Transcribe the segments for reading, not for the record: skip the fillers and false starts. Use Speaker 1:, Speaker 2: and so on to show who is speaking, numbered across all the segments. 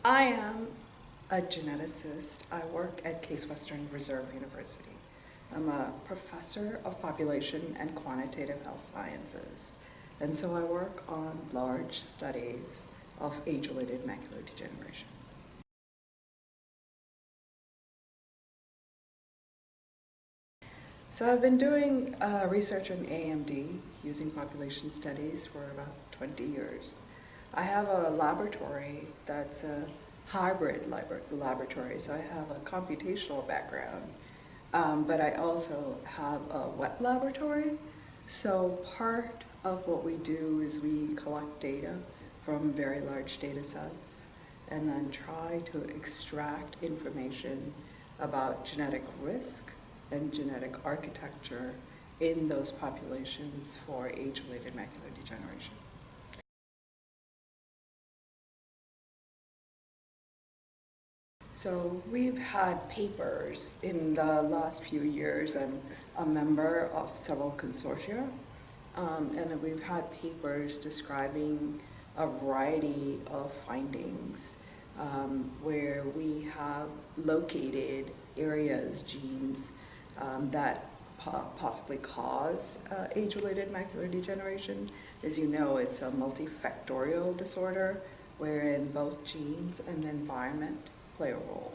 Speaker 1: I am a geneticist. I work at Case Western Reserve University. I'm a professor of population and quantitative health sciences. And so I work on large studies of age-related macular degeneration. So I've been doing research on AMD using population studies for about 20 years. I have a laboratory that's a hybrid laboratory, so I have a computational background, but I also have a wet laboratory. So part of what we do is we collect data from very large data sets and then try to extract information about genetic risk and genetic architecture in those populations for age-related macular degeneration. So we've had papers in the last few years. I'm a member of several consortia, and we've had papers describing a variety of findings where we have located areas, genes, that possibly cause age-related macular degeneration. As you know, it's a multifactorial disorder wherein both genes and environment play a role.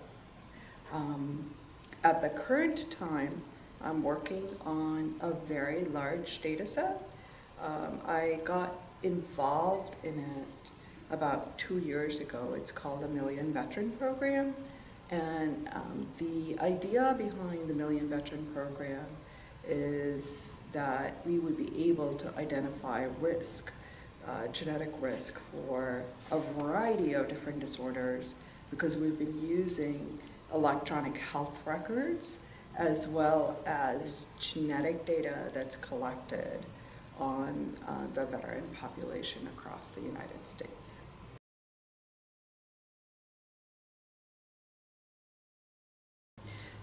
Speaker 1: At the current time, I'm working on a very large data set. I got involved in it about 2 years ago. It's called the Million Veteran Program. And the idea behind the Million Veteran Program is that we would be able to identify risk, genetic risk for a variety of different disorders, because we've been using electronic health records as well as genetic data that's collected on the veteran population across the United States.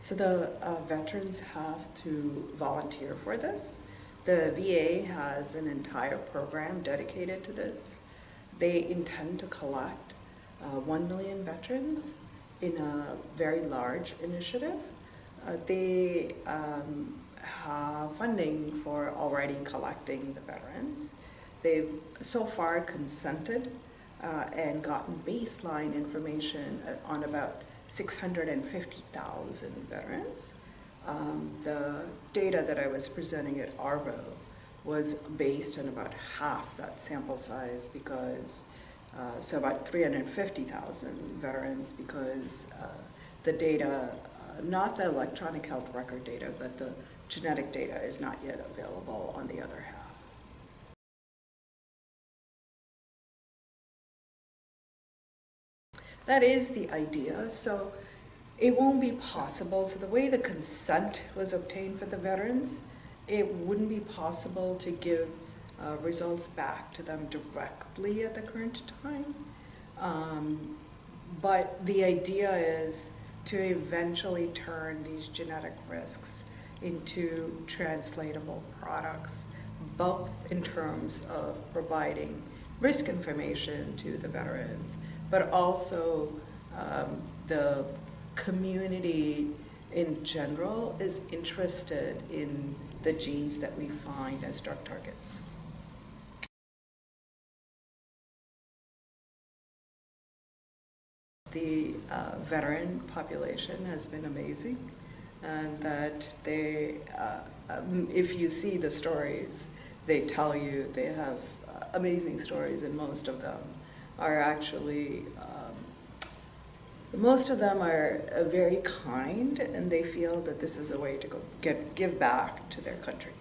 Speaker 1: So the veterans have to volunteer for this. The VA has an entire program dedicated to this. They intend to collect 1 million veterans in a very large initiative. They have funding for already collecting the veterans. They've so far consented and gotten baseline information on about 650,000 veterans. The data that I was presenting at ARVO was based on about half that sample size, because so about 350,000 veterans, because the data, not the electronic health record data, but the genetic data is not yet available on the other half. That is the idea. So it won't be possible. So the way the consent was obtained for the veterans, it wouldn't be possible to give results back to them directly at the current time. But the idea is to eventually turn these genetic risks into translatable products, both in terms of providing risk information to the veterans, but also the community in general is interested in the genes that we find as drug targets. The veteran population has been amazing, and that they, if you see the stories, they tell you they have amazing stories, and most of them are actually, most of them are very kind, and they feel that this is a way to give back to their country.